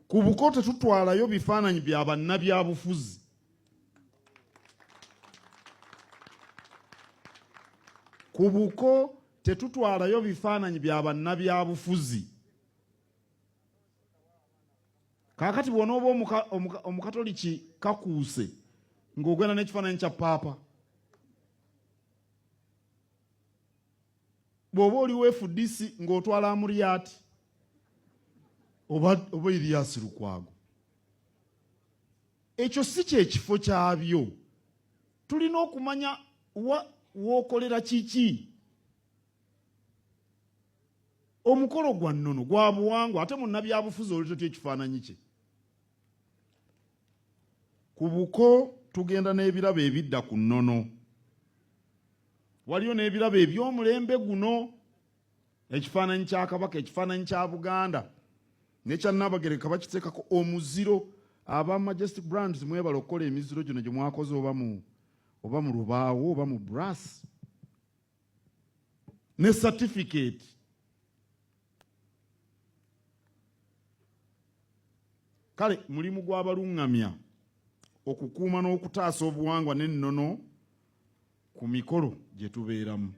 Ku buko tetutwalayo bifaananyi bya bannabyabufuzi. Ku buko tetutwalayo bifaananyi bya bannabyabufuzi. Kaakati bw'onooba omukatoliki kakuuse ng'ogenda n'ekifaananyi kya paapa. Bw'oba oli FDC ng'otwala Amuriati oba Erias Lukwago. Ekyo si kyekifo kyabyo. Tulina okumanya w'okolera kiki. Omukolo gwa nnono gwa buwangwa ate munnabyabufuzi oli totya ekifaananyi kye. Ku buko tugenda n'ebirabo ebidda ku nnono. Waliyo n'ebirabo eby'omulembe guno. Ekifaananyi kya Kabaka, ekifaananyi kya Buganda n'ekya Nnabagereka bakiteekako omuziro. Aba Majestic Brands mwebala okukola emiziro gino gye mwakoze oba mu lubaawo oba mu brass. Ne certificate. Kale mulimu gw'abaluŋŋamya okukuuma n'okutaasa obuwangwa n'ennono ku mikolo gye tubeeramu.